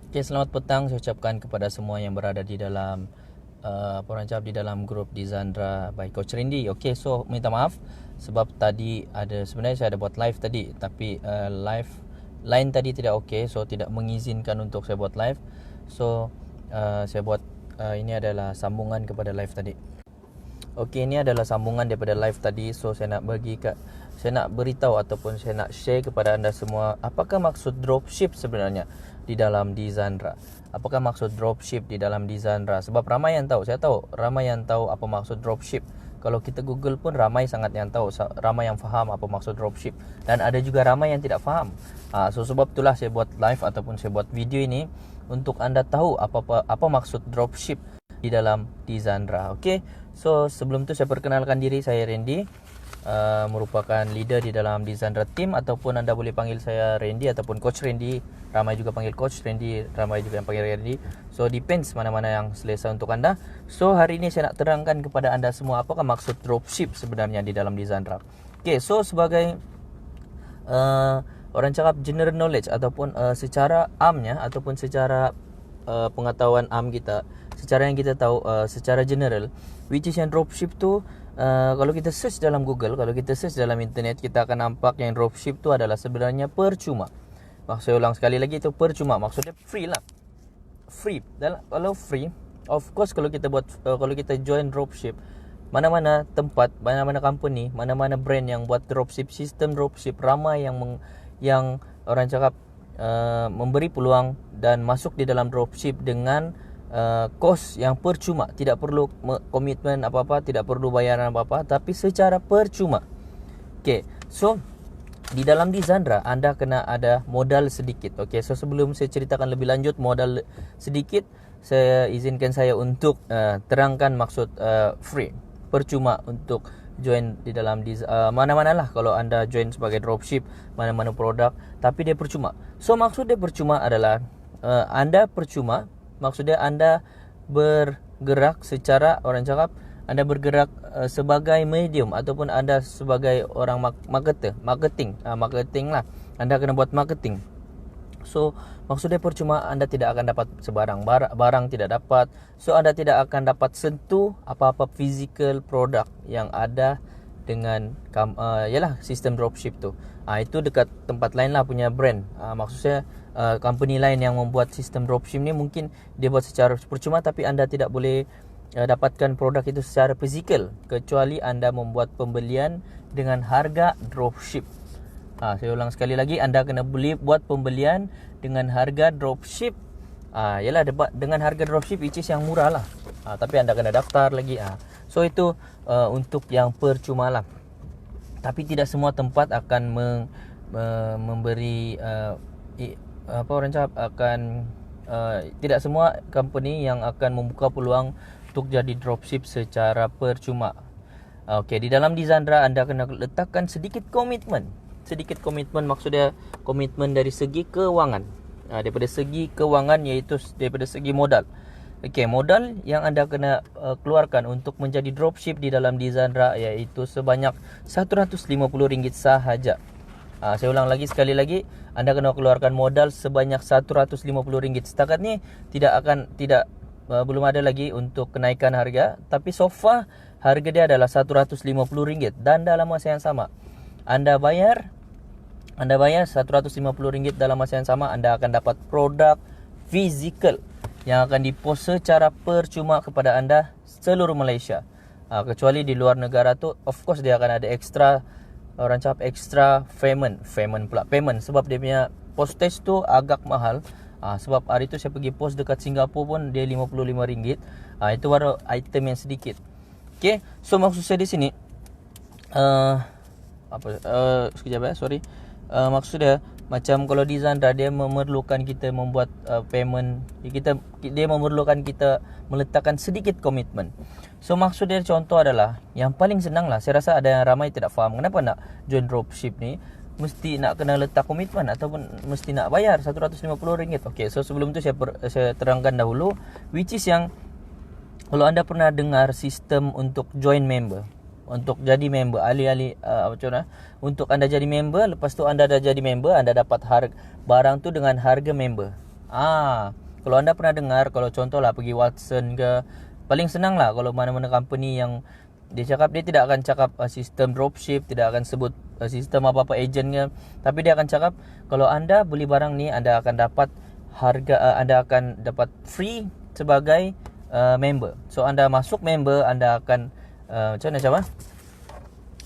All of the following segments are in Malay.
Okay, selamat petang saya ucapkan kepada semua yang berada di dalam di dalam grup di Zandra by Coach Rindy. Okay, so minta maaf sebab tadi sebenarnya saya ada buat live tadi, tapi live line tadi tidak okay, so tidak mengizinkan untuk saya buat live. So saya buat ini adalah sambungan kepada live tadi. Okey, ini adalah sambungan daripada live tadi. So saya nak beritahu ataupun saya nak share kepada anda semua apakah maksud dropship sebenarnya di dalam Dizandra. Apakah maksud dropship di dalam Dizandra? Sebab ramai yang tahu, saya tahu ramai yang tahu apa maksud dropship. Kalau kita Google pun ramai sangat yang tahu, ramai yang faham apa maksud dropship, dan ada juga ramai yang tidak faham. So sebab itulah saya buat live ataupun saya buat video ini untuk anda tahu apa maksud dropship di dalam Dizandra. Okey. So sebelum tu saya perkenalkan diri, saya Randy, merupakan leader di dalam Dizandra team, ataupun anda boleh panggil saya Randy ataupun Coach Randy. Ramai juga panggil Coach Randy, ramai juga yang panggil Randy. So depends mana-mana yang selesa untuk anda. So hari ini saya nak terangkan kepada anda semua apakah maksud dropship sebenarnya di dalam Dizandra. Okey, so sebagai orang cakap general knowledge ataupun secara amnya ataupun secara pengetahuan am kita, secara yang kita tahu secara general, which is yang dropship tu, kalau kita search dalam Google, kalau kita search dalam internet, kita akan nampak yang dropship tu adalah sebenarnya percuma. Saya ulang sekali lagi, itu percuma. Maksudnya free lah, free. Kalau free, of course kalau kita join dropship, mana-mana tempat, mana-mana company, mana-mana brand yang buat dropship, sistem dropship, ramai yang orang cakap memberi peluang dan masuk di dalam dropship dengan kos yang percuma, tidak perlu komitmen apa-apa, tidak perlu bayaran apa-apa, tapi secara percuma. Okay, so di dalam Dizandra anda kena ada modal sedikit. Okay, so sebelum saya ceritakan lebih lanjut modal sedikit, saya izinkan saya untuk terangkan maksud free, percuma untuk join di dalam mana-mana lah. Kalau anda join sebagai dropship, mana-mana produk, tapi dia percuma. So maksud dia percuma adalah anda percuma, maksudnya anda bergerak secara, orang cakap, anda bergerak sebagai medium ataupun anda sebagai orang marketing lah. Anda kena buat marketing. So maksudnya percuma, anda tidak akan dapat sebarang barang tidak dapat. So anda tidak akan dapat sentuh apa-apa physical product yang ada dengan yalah sistem dropship tu. Itu dekat tempat lain lah punya brand. Maksudnya company lain yang membuat sistem dropship ni mungkin dia buat secara percuma, tapi anda tidak boleh dapatkan produk itu secara fizikal kecuali anda membuat pembelian dengan harga dropship. Saya ulang sekali lagi, anda kena buat pembelian dengan harga dropship. Yalah, dengan harga dropship which is yang murah lah. Tapi anda kena daftar lagi. So itu untuk yang percuma lah. Tapi tidak semua tempat akan memberi apa orang cakap akan tidak semua company yang akan membuka peluang untuk jadi dropship secara percuma. Okey, di dalam Dizandra anda kena letakkan sedikit komitmen. Sedikit komitmen maksudnya komitmen dari segi kewangan. Daripada segi kewangan, iaitu daripada segi modal. Okey, modal yang anda kena keluarkan untuk menjadi dropship di dalam Dizandra iaitu sebanyak RM150 sahaja. Saya ulang lagi sekali lagi, anda kena keluarkan modal sebanyak RM150. Setakat ni belum ada lagi untuk kenaikan harga, tapi so far harga dia adalah RM150, dan dalam masa yang sama anda bayar RM150 dalam masa yang sama, anda akan dapat produk fizikal yang akan dipost secara percuma kepada anda seluruh Malaysia. Kecuali di luar negara tu, of course dia akan ada extra, orang cakap extra payment sebab dia punya postage tu agak mahal. Sebab hari tu saya pergi post dekat Singapura pun dia RM55. Itu baru item yang sedikit. Okay, so maksud saya di sini sekejap sorry. Maksud dia macam kalau di Zandra dia memerlukan kita membuat payment, dia memerlukan kita meletakkan sedikit komitmen. So maksud dia contoh adalah yang paling senang lah. Saya rasa ada yang ramai tidak faham kenapa nak join dropship ni mesti nak kena letak komitmen ataupun mesti nak bayar RM150. Okey, so sebelum tu saya terangkan dahulu, which is yang kalau anda pernah dengar sistem untuk join member, untuk jadi member, untuk anda jadi member, lepas tu anda dah jadi member, anda dapat barang tu dengan harga member. Kalau anda pernah dengar, kalau contoh lah pergi Watson ke, paling senang lah kalau mana-mana company yang dia cakap, dia tidak akan cakap sistem dropship, tidak akan sebut sistem apa-apa agent ke, tapi dia akan cakap kalau anda beli barang ni, anda akan dapat harga, anda akan dapat free sebagai member. So anda masuk member, anda akan macam mana cakap,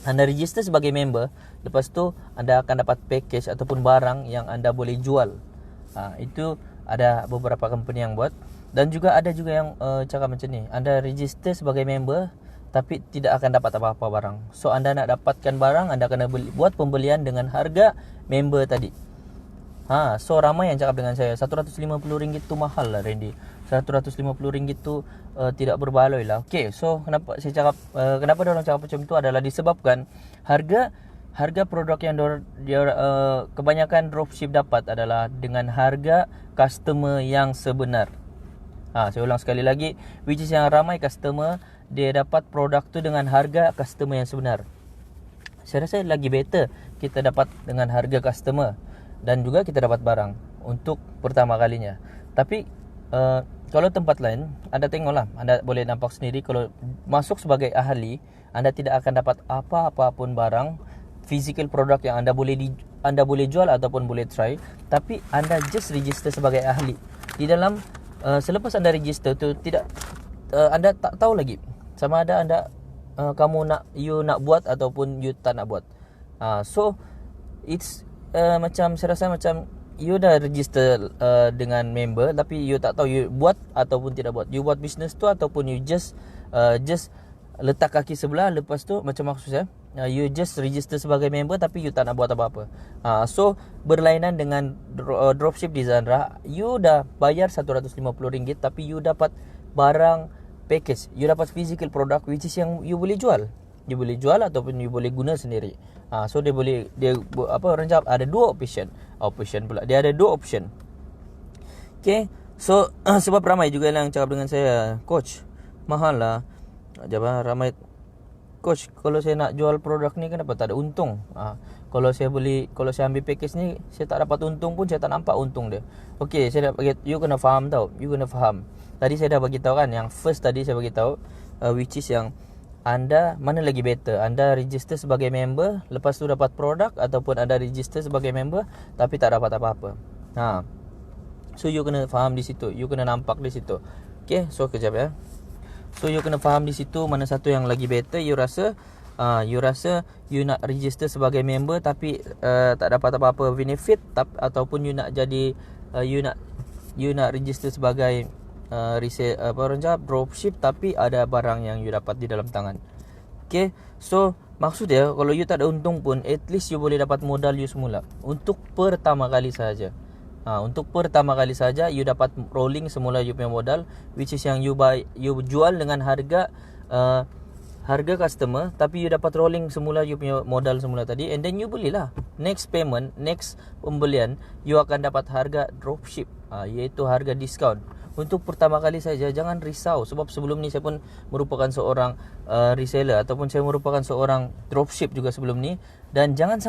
anda register sebagai member, lepas tu anda akan dapat package ataupun barang yang anda boleh jual. Itu ada beberapa company yang buat. Dan juga ada juga yang cakap macam ni, anda register sebagai member tapi tidak akan dapat apa-apa barang. So anda nak dapatkan barang, anda kena buat pembelian dengan harga member tadi. So ramai yang cakap dengan saya, RM150 tu mahal lah Randy, RM150 tu tidak berbaloi lah. Okay, so kenapa saya cakap, kenapa orang cakap macam tu adalah disebabkan harga produk yang dia kebanyakan dropship dapat adalah dengan harga customer yang sebenar. Saya ulang sekali lagi, which is yang ramai customer dia dapat produk tu dengan harga customer yang sebenar. Saya rasa lagi better kita dapat dengan harga customer dan juga kita dapat barang untuk pertama kalinya. Tapi kalau tempat lain, anda tengoklah, anda boleh nampak sendiri, kalau masuk sebagai ahli, anda tidak akan dapat apa-apa pun barang physical produk yang anda boleh jual ataupun boleh try, tapi anda just register sebagai ahli. Di dalam selepas anda register tu, tidak anda tak tahu lagi sama ada kamu nak buat ataupun you tak nak buat. So it's macam saya rasa macam you dah register dengan member, tapi you tak tahu you buat ataupun tidak buat. You buat business tu ataupun you just letak kaki sebelah, lepas tu macam maksud saya, you just register sebagai member tapi you tak nak buat apa-apa. So berlainan dengan dropship di Zandra, you dah bayar RM150 tapi you dapat barang package, you dapat physical product which is yang you boleh jual. You boleh jual ataupun you boleh guna sendiri. So dia orang cakap ada dua option pula. Dia ada dua option. Okay. So sebab ramai juga yang cakap dengan saya, coach, mahal lah. Ramai, coach, kalau saya nak jual produk ni kenapa tak ada untung? Kalau saya ambil package ni, saya tak dapat untung pun, saya tak nampak untung dia. Okay, saya dah bagi, you kena faham tau. Tadi saya dah bagi tahu kan, yang first tadi saya bagi tahu, which is yang anda mana lagi better, anda register sebagai member lepas tu dapat produk, ataupun anda register sebagai member tapi tak dapat apa-apa. So you kena faham di situ, you kena nampak di situ. Okay, so kejap ya. So you kena faham di situ mana satu yang lagi better. You rasa you nak register sebagai member tapi tak dapat apa-apa benefit, ataupun you nak jadi you nak register sebagai resale, dropship, tapi ada barang yang you dapat di dalam tangan. Okay, so maksud dia, kalau you tak ada untung pun, at least you boleh dapat modal you semula untuk pertama kali saja. Untuk pertama kali saja you dapat rolling semula you punya modal, which is yang you jual dengan harga customer, tapi you dapat rolling semula you punya modal semula tadi, and then you belilah. Next pembelian you akan dapat harga dropship, iaitu harga diskaun. Untuk pertama kali saja, jangan risau, sebab sebelum ni saya pun merupakan seorang reseller, ataupun saya merupakan seorang dropship juga sebelum ni. Dan jangan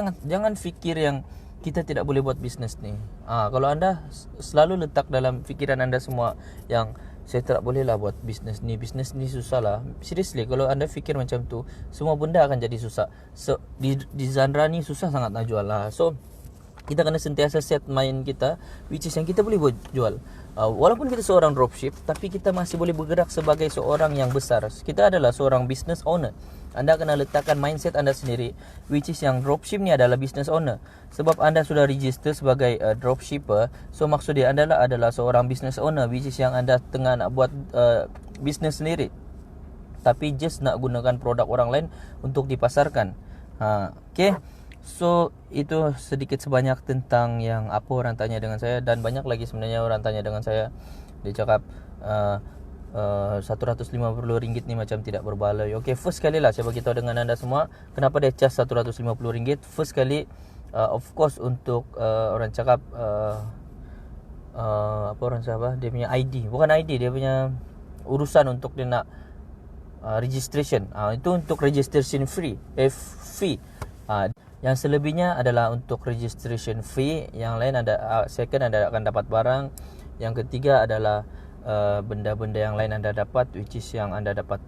fikir yang kita tidak boleh buat bisnes ni. Kalau anda selalu letak dalam fikiran anda semua yang saya tak boleh lah buat bisnes ni susah lah. Seriously, kalau anda fikir macam tu, semua benda akan jadi susah. So di Zandra ni susah sangat nak jual lah. So kita kena sentiasa set mind kita, which is yang kita boleh buat jual. Walaupun kita seorang dropship, tapi kita masih boleh bergerak sebagai seorang yang besar. Kita adalah seorang business owner. Anda kena letakkan mindset anda sendiri, which is yang dropship ni adalah business owner. Sebab anda sudah register sebagai dropshipper, so maksud dia anda adalah seorang business owner, which is yang anda tengah nak buat business sendiri, tapi just nak gunakan produk orang lain untuk dipasarkan. Okay. So itu sedikit sebanyak tentang yang apa orang tanya dengan saya. Dan banyak lagi sebenarnya orang tanya dengan saya. Dia cakap RM150 ni macam tidak berbaloi. Okay, first kali lah saya beritahu dengan anda semua kenapa dia charge RM150. First kali, of course, untuk orang cakap apa orang cakap, dia punya ID, bukan ID, dia punya urusan untuk dia nak registration. Itu untuk registration fee. Yang selebihnya adalah untuk registration fee. Yang lain ada second anda akan dapat barang. Yang ketiga adalah benda-benda yang lain anda dapat, which is yang anda dapat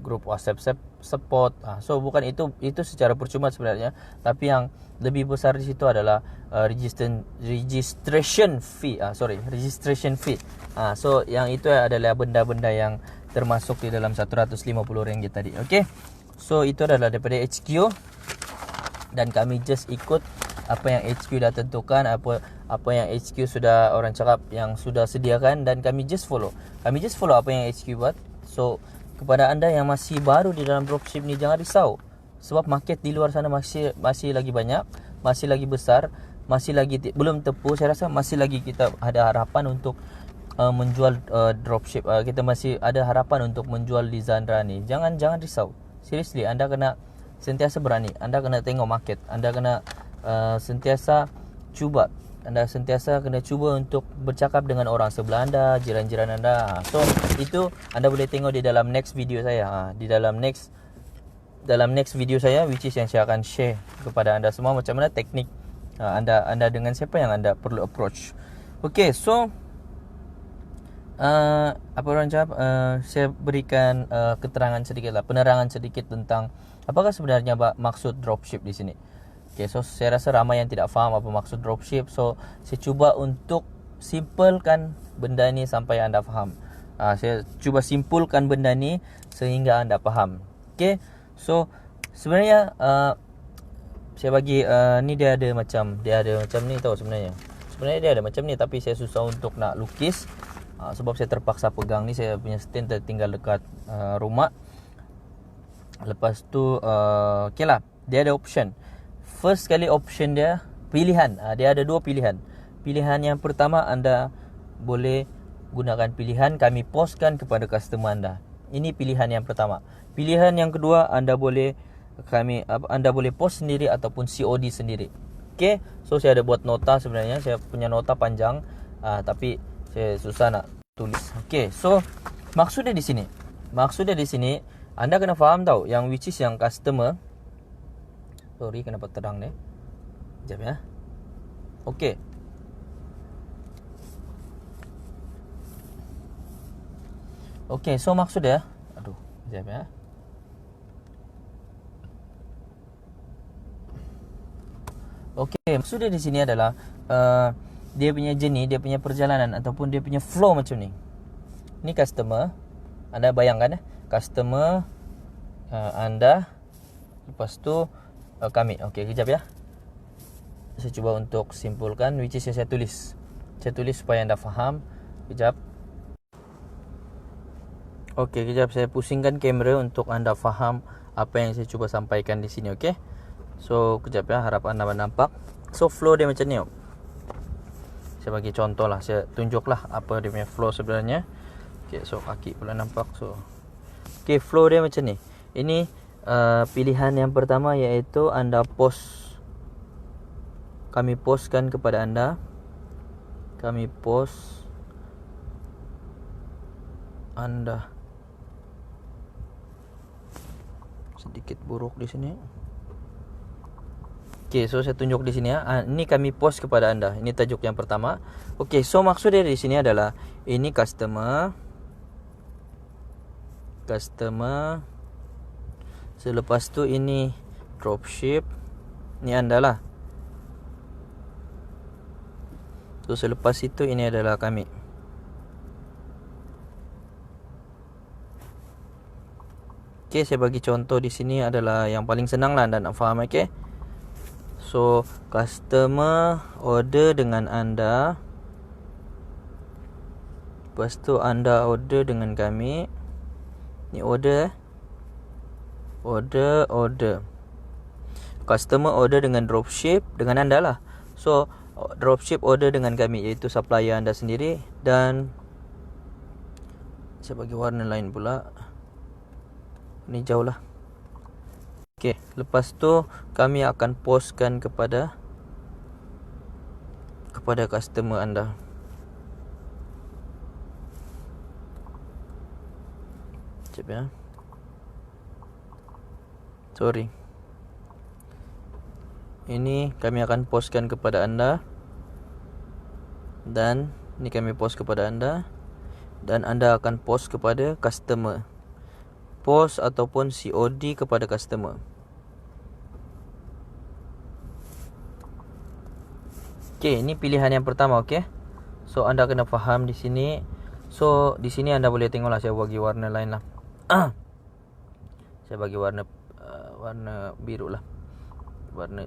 grup WhatsApp support. So bukan itu secara percuma sebenarnya, tapi yang lebih besar di situ adalah registration fee. Registration fee. So yang itu adalah benda-benda yang termasuk di dalam RM150 tadi. Okay. So itu adalah daripada HQ, dan kami just ikut apa yang HQ dah tentukan, apa yang HQ sudah orang cakap yang sudah sediakan, dan kami just follow apa yang HQ buat. So kepada anda yang masih baru di dalam dropship ni, jangan risau, sebab market di luar sana masih lagi banyak, masih lagi besar, masih lagi belum tepu. Saya rasa masih lagi kita ada harapan untuk menjual dropship. Kita masih ada harapan untuk menjual di Zandra ni. Jangan risau. Seriously, anda kena sentiasa berani. Anda kena tengok market. Anda kena sentiasa cuba. Anda sentiasa kena cuba untuk bercakap dengan orang sebelah anda, jiran-jiran anda. So itu anda boleh tengok di dalam next video saya. Di dalam next video saya, which is yang saya akan share kepada anda semua macam mana teknik anda dengan siapa yang anda perlu approach. Okay, so apa orang cakap, saya berikan keterangan sedikit lah, penerangan sedikit tentang apakah sebenarnya maksud dropship di sini. Okay, so saya rasa ramai yang tidak faham apa maksud dropship. So saya cuba untuk simpulkan benda ni sampai anda faham. Saya cuba simpulkan benda ni sehingga anda faham. Okay, so sebenarnya saya bagi ni dia ada macam ni tahu sebenarnya. Sebenarnya dia ada macam ni, tapi saya susah untuk nak lukis sebab saya terpaksa pegang ni. Saya punya stand tinggal dekat rumah. Lepas tu okay lah, dia ada option. First kali option dia pilihan. Dia ada dua pilihan. Pilihan yang pertama, anda boleh gunakan pilihan kami postkan kepada customer anda. Ini pilihan yang pertama. Pilihan yang kedua, anda boleh post sendiri ataupun COD sendiri. Okay, so saya ada buat nota sebenarnya. Saya punya nota panjang, tapi saya susah nak tulis. Okay, so maksudnya di sini anda kena faham tau, yang which is yang customer. Sorry, kenapa terang ni? Sekejap ya. Okay. Okay, so maksud dia, sekejap ya. Okay, maksud dia di sini adalah dia punya journey, dia punya perjalanan ataupun dia punya flow macam ni. Ni customer, anda bayangkan customer anda, lepas tu kami. Okay, kejap ya. Saya cuba untuk simpulkan, which is saya tulis supaya anda faham. Kejap. Okay, kejap saya pusingkan kamera untuk anda faham apa yang saya cuba sampaikan di sini. Okay, so kejap ya, harap anda nampak. So flow dia macam ni. Saya bagi contoh lah, saya tunjuklah apa dia punya flow sebenarnya. Okay, so kaki pula nampak. So okay, flow dia macam ni. Ini pilihan yang pertama, iaitu anda post. Kami postkan kepada anda. Kami post anda. Sedikit buruk di sini. Okay, so saya tunjuk di sini ya. Ini kami post kepada anda. Ini tajuk yang pertama. Okay, so maksud dia di sini adalah ini customer. Selepas tu ini dropship. Ini anda lah. So selepas itu ini adalah kami. Okay, saya bagi contoh di sini adalah yang paling senang lah anda nak faham. Okay, so customer order dengan anda, lepas tu anda order dengan kami. Ni order. Customer order dengan dropship dengan anda lah. So dropship order dengan kami, iaitu supplier anda sendiri. Dan saya bagi warna lain pula. Ni jauh lah. Okay, lepas tu kami akan postkan kepada customer anda. Sekejap ya. Sorry. Ini kami akan postkan kepada anda. Dan Ini kami post kepada anda, dan anda akan post kepada customer. Post ataupun COD kepada customer. Okey, ini pilihan yang pertama, okey. So anda kena faham di sini. So di sini anda boleh tengoklah, saya bagi warna lain lah. Saya bagi warna warna biru lah. Warna.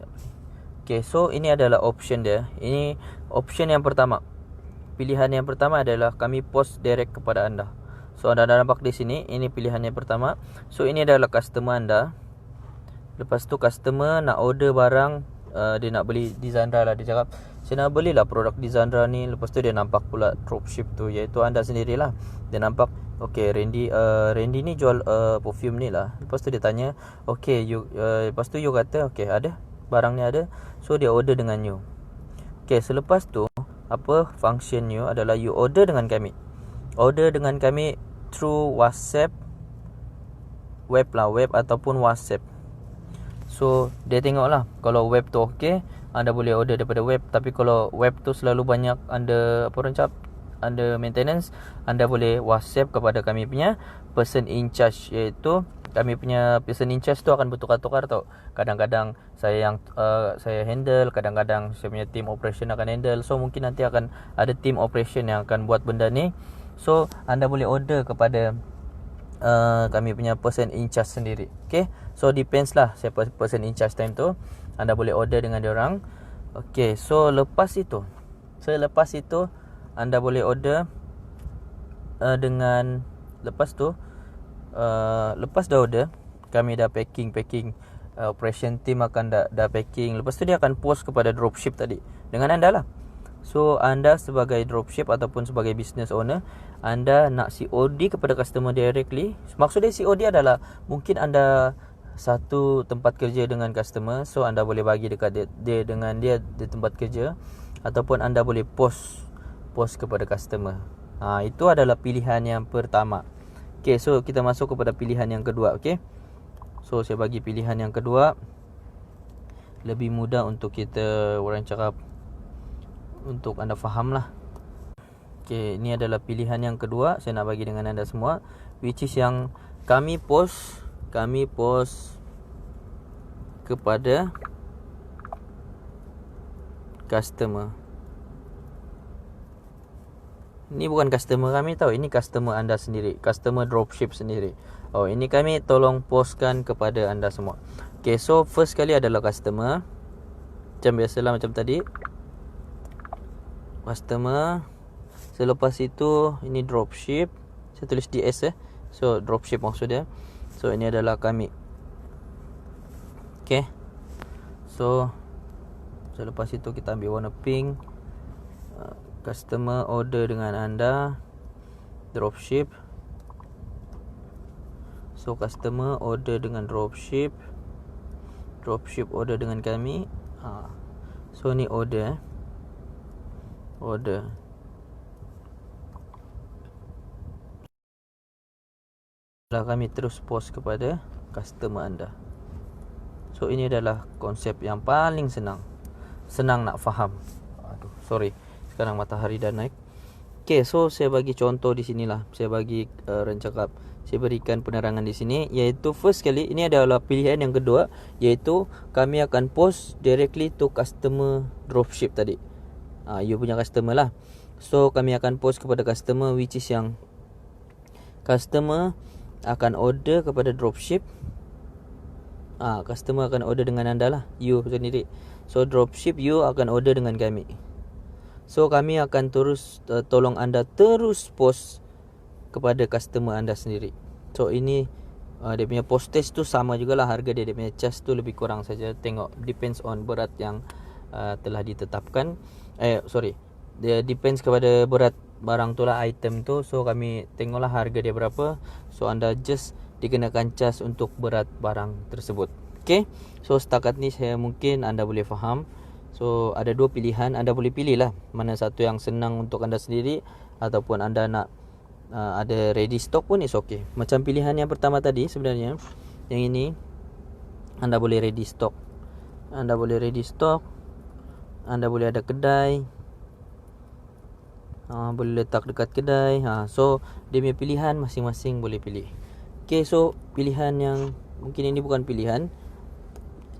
Okey, so ini adalah option dia. Ini option yang pertama. Pilihan yang pertama adalah kami post direct kepada anda. So anda dah nampak di sini, ini pilihan yang pertama. So ini adalah customer anda. Lepas tu customer nak order barang, dia nak beli di Zandra lah. Dia cakap, saya nak belilah produk di Zandra ni. Lepas tu dia nampak pula dropship tu, iaitu anda sendirilah. Dia nampak, okay, Randy ni jual perfume ni lah. Lepas tu dia tanya, okay, lepas tu you kata, okay, ada, barang ni ada. So dia order dengan you. Okay, selepas tu apa function you adalah you order dengan kami. Order dengan kami through WhatsApp, web lah, web ataupun WhatsApp. So dia tengoklah, kalau web tu okey, anda boleh order daripada web. Tapi kalau web tu selalu banyak anda anda maintenance, anda boleh WhatsApp kepada kami punya person in charge, iaitu kami punya person in charge tu akan bertukar-tukar tau. Kadang-kadang saya handle, kadang-kadang saya punya team operation akan handle. So mungkin nanti akan ada team operation yang akan buat benda ni. So anda boleh order kepada kami punya person in charge sendiri. Okay, so depends lah siapa person in charge time tu. Anda boleh order dengan diorang. Okay, so lepas itu anda boleh order dengan, lepas tu lepas dah order, kami dah packing, operation team akan dah packing. Lepas tu dia akan post kepada dropship tadi dengan anda lah. So anda sebagai dropship ataupun sebagai business owner, anda nak COD kepada customer directly. Maksud dia COD adalah mungkin anda satu tempat kerja dengan customer, so anda boleh bagi dekat dia dengan dia di tempat kerja, ataupun anda boleh post kepada customer. Itu adalah pilihan yang pertama. Okay, so kita masuk kepada pilihan yang kedua. Okay, so saya bagi pilihan yang kedua, lebih mudah untuk kita, orang cakap, untuk anda faham lah. Okay, ini adalah pilihan yang kedua saya nak bagi dengan anda semua, which is yang kami post kepada customer. Ini bukan customer kami tahu, ini customer anda sendiri, customer dropship sendiri. Oh, ini kami tolong postkan kepada anda semua. Okay, so first kali adalah customer. Macam biasalah, macam tadi, customer. Selepas itu ini dropship. Saya tulis DS So dropship maksud dia. So ini adalah kami. Okay, so selepas itu kita ambil warna pink. Customer order dengan anda, dropship. So customer order dengan dropship order dengan kami. So ni order lah, kami terus post kepada customer anda. So ini adalah konsep yang paling senang nak faham. Sorry, sekarang matahari dah naik. Okay, so saya bagi contoh di sinilah. Saya bagi saya berikan penerangan di sini, iaitu first kali ini adalah pilihan yang kedua, iaitu kami akan post directly to customer dropship tadi. You punya customer lah. So kami akan post kepada customer, which is yang customer akan order kepada dropship. Customer akan order dengan anda lah, you sendiri. So dropship you akan order dengan kami. So kami akan terus tolong anda terus post kepada customer anda sendiri. So ini dia punya postage tu sama jugalah harga dia punya charge tu lebih kurang saja. Tengok, depends on berat yang telah ditetapkan. Dia depends kepada berat barang tu lah, item tu. So kami tengoklah harga dia berapa. So anda just dikenakan charge untuk berat barang tersebut. Okay, so setakat ni saya mungkin anda boleh faham. So ada dua pilihan, anda boleh pilih lah mana satu yang senang untuk anda sendiri, ataupun anda nak ada ready stock pun is okay. Macam pilihan yang pertama tadi sebenarnya, yang ini anda boleh ready stock. Anda boleh ada kedai, boleh letak dekat kedai. So dia punya pilihan masing-masing boleh pilih. Okay, so pilihan yang mungkin ini bukan pilihan,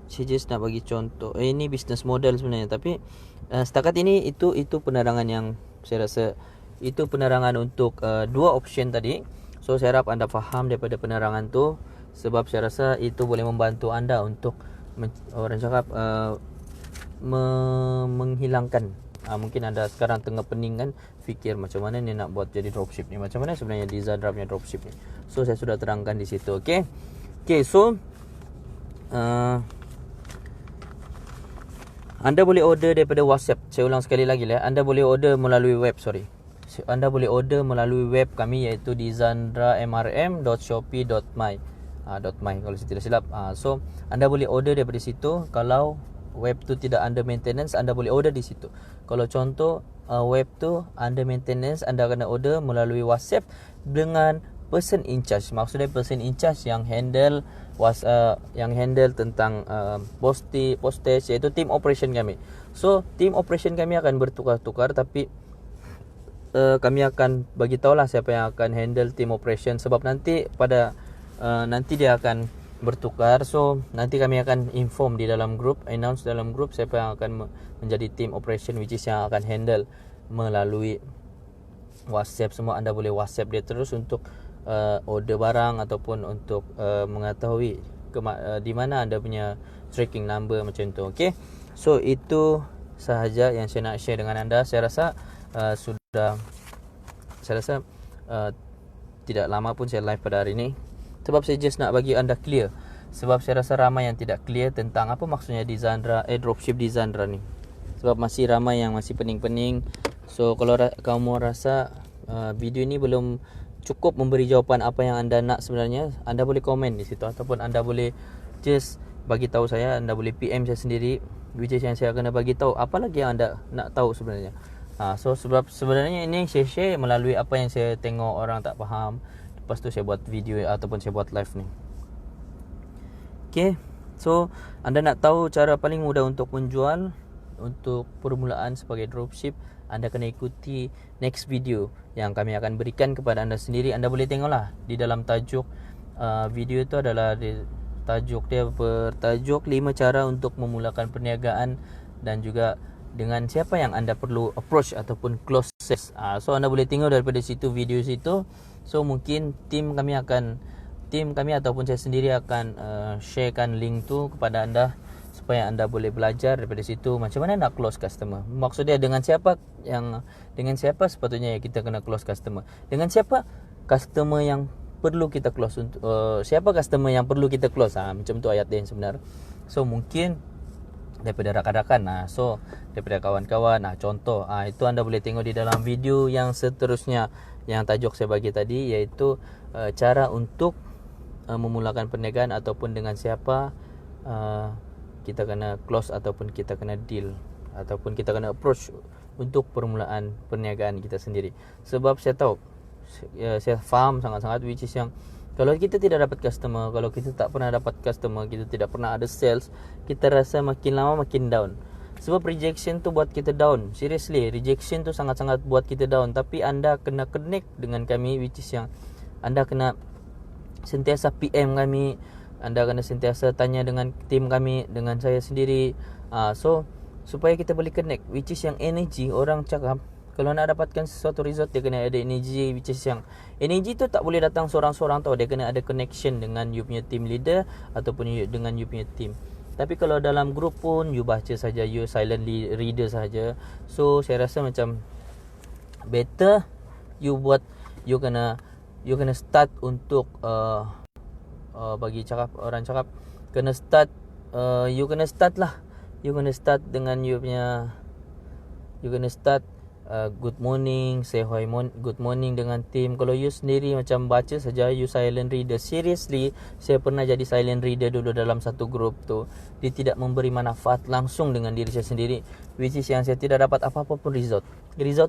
saya just nak bagi contoh. Ini business model sebenarnya, tapi setakat ini itu penerangan yang saya rasa itu penerangan untuk dua option tadi. So saya harap anda faham daripada penerangan tu, sebab saya rasa itu boleh membantu anda untuk orang cakap menghilangkan mungkin anda sekarang tengah pening kan, fikir macam mana ni nak buat jadi dropship ni, macam mana sebenarnya design punya dropship ni. So saya sudah terangkan di situ. Okay, so anda boleh order daripada WhatsApp. Saya ulang sekali lagi lah, anda boleh order melalui web. Anda boleh order melalui web kami, iaitu dizandramrm.shopee.my .my kalau saya tidak silap. So anda boleh order daripada situ. Kalau web tu tidak under maintenance, anda boleh order di situ. Kalau contoh web tu under maintenance, anda kena order melalui WhatsApp dengan person in charge. Maksudnya person in charge yang handle tentang postage, iaitu team operation kami. So team operation kami akan bertukar-tukar, tapi kami akan bagi tahulah siapa yang akan handle team operation, sebab nanti nanti dia akan bertukar. So nanti kami akan inform di dalam group, announce dalam group siapa yang akan menjadi team operation, which is yang akan handle melalui WhatsApp. Semua anda boleh WhatsApp dia terus untuk order barang ataupun untuk mengetahui di mana anda punya tracking number macam tu. Okay, so itu sahaja yang saya nak share dengan anda. Saya rasa tidak lama pun saya live pada hari ini, sebab saya just nak bagi anda clear. Sebab saya rasa ramai yang tidak clear tentang apa maksudnya dropship Dizandra ni. Sebab masih ramai yang masih pening-pening. So kalau kamu rasa video ini belum cukup memberi jawapan apa yang anda nak sebenarnya, anda boleh komen di situ, ataupun anda boleh just bagi tahu saya. Anda boleh PM saya sendiri, which is yang saya akan bagi tahu apa lagi yang anda nak tahu sebenarnya. So sebab sebenarnya ini saya share melalui apa yang saya tengok orang tak faham, lepas tu saya buat video ataupun saya buat live ni. Okay, so anda nak tahu cara paling mudah untuk menjual, untuk permulaan sebagai dropship, anda kena ikuti next video yang kami akan berikan kepada anda sendiri. Anda boleh tengoklah di dalam tajuk video itu adalah tajuk dia bertajuk 5 cara untuk memulakan perniagaan, dan juga dengan siapa yang anda perlu approach ataupun close sales. So anda boleh tengok daripada situ, video situ. So mungkin tim kami ataupun saya sendiri akan sharekan link tu kepada anda, supaya anda boleh belajar daripada situ macam mana nak close customer. Maksudnya dengan siapa sepatutnya kita kena close customer, dengan siapa customer yang perlu kita close, untuk siapa customer yang perlu kita close. Macam tu ayat dia yang sebenar. So mungkin daripada rakan-rakan, so daripada kawan-kawan, contoh itu anda boleh tengok di dalam video yang seterusnya yang tajuk saya bagi tadi, iaitu cara untuk memulakan perniagaan ataupun dengan siapa kita kena close ataupun kita kena deal ataupun kita kena approach untuk permulaan perniagaan kita sendiri. Sebab saya tahu, saya faham sangat-sangat, which is yang kalau kita tidak dapat customer, kalau kita tak pernah dapat customer, kita tidak pernah ada sales, kita rasa makin lama makin down. Sebab rejection tu buat kita down. Seriously, rejection tu sangat-sangat buat kita down. Tapi anda kena connect dengan kami, which is yang anda kena sentiasa PM kami, anda kena sentiasa tanya dengan tim kami, dengan saya sendiri. So supaya kita boleh connect, which is yang energy. Orang cakap kalau nak dapatkan sesuatu result, dia kena ada energy, which is yang energy tu tak boleh datang seorang-seorang tau. Dia kena ada connection dengan you punya team leader ataupun dengan you punya team. Tapi kalau dalam group pun you baca saja, you silently reader saja. So saya rasa macam better you kena start untuk bagi orang cakap kena start, you kena start dengan you kena start good morning, say hi, good morning dengan team. Kalau you sendiri macam baca saja, you silent reader. Seriously, saya pernah jadi silent reader dulu dalam satu group tu. Dia tidak memberi manfaat langsung dengan diri saya sendiri, which is yang saya tidak dapat apa-apa pun result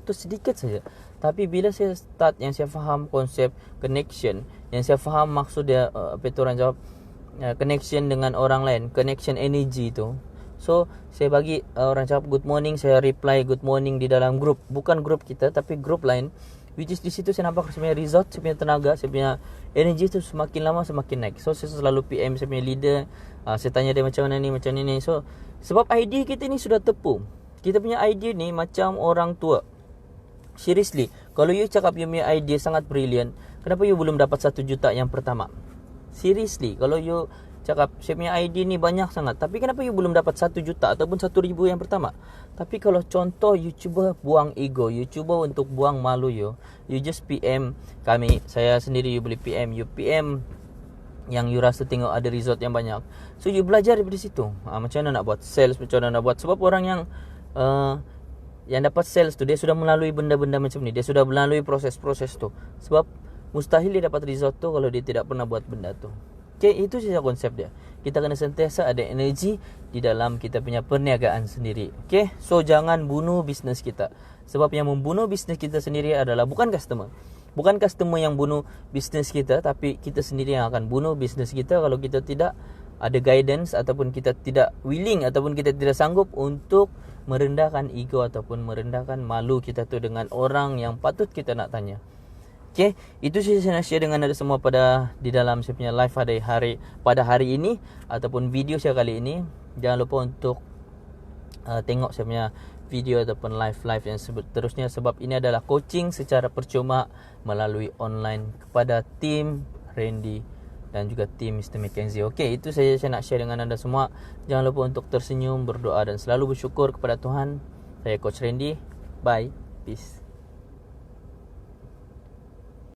tu sedikit saja. Tapi bila saya start, yang saya faham konsep connection, yang saya faham maksud dia, apa itu orang jawab, connection dengan orang lain, connection energy tu. So saya bagi orang cakap good morning, saya reply good morning di dalam grup, bukan grup kita tapi grup lain, which is di situ saya nampak saya punya result, saya punya tenaga, saya punya energy tu semakin lama semakin naik. So saya selalu PM saya punya leader, saya tanya dia macam mana ni, macam ni. So sebab idea kita ni sudah tepu. Kita punya idea ni macam orang tua. Seriously, kalau you cakap you punya idea sangat brilliant, kenapa you belum dapat 1 juta yang pertama? Seriously, kalau you cakap saya punya idea ni banyak sangat, tapi kenapa you belum dapat 1 juta ataupun 1,000 yang pertama? Tapi kalau contoh you cuba buang ego, you cuba untuk buang malu you just PM kami, saya sendiri, you boleh PM, you PM yang you rasa tengok ada result yang banyak. So you belajar daripada situ. Macam mana nak buat sales, macam mana nak buat. Sebab orang yang dapat sales tu, dia sudah melalui benda-benda macam ni, dia sudah melalui proses-proses tu. Sebab mustahil dia dapat result tu kalau dia tidak pernah buat benda tu. Okay, itu saja konsep dia. Kita kena sentiasa ada energi di dalam kita punya perniagaan sendiri. Okay, so jangan bunuh bisnes kita. Sebab yang membunuh bisnes kita sendiri adalah bukan customer. Bukan customer yang bunuh bisnes kita, tapi kita sendiri yang akan bunuh bisnes kita kalau kita tidak ada guidance ataupun kita tidak willing ataupun kita tidak sanggup untuk merendahkan ego ataupun merendahkan malu kita tu dengan orang yang patut kita nak tanya. Okay, itu saya nak share dengan anda semua di dalam saya punya live pada hari ini ataupun video saya kali ini. Jangan lupa untuk tengok saya punya video ataupun live yang seterusnya, sebab ini adalah coaching secara percuma melalui online kepada tim Randy dan juga tim Mr. Mackenzie. Okay, itu saja saya nak share dengan anda semua. Jangan lupa untuk tersenyum, berdoa dan selalu bersyukur kepada Tuhan. Saya Coach Randy. Bye. Peace.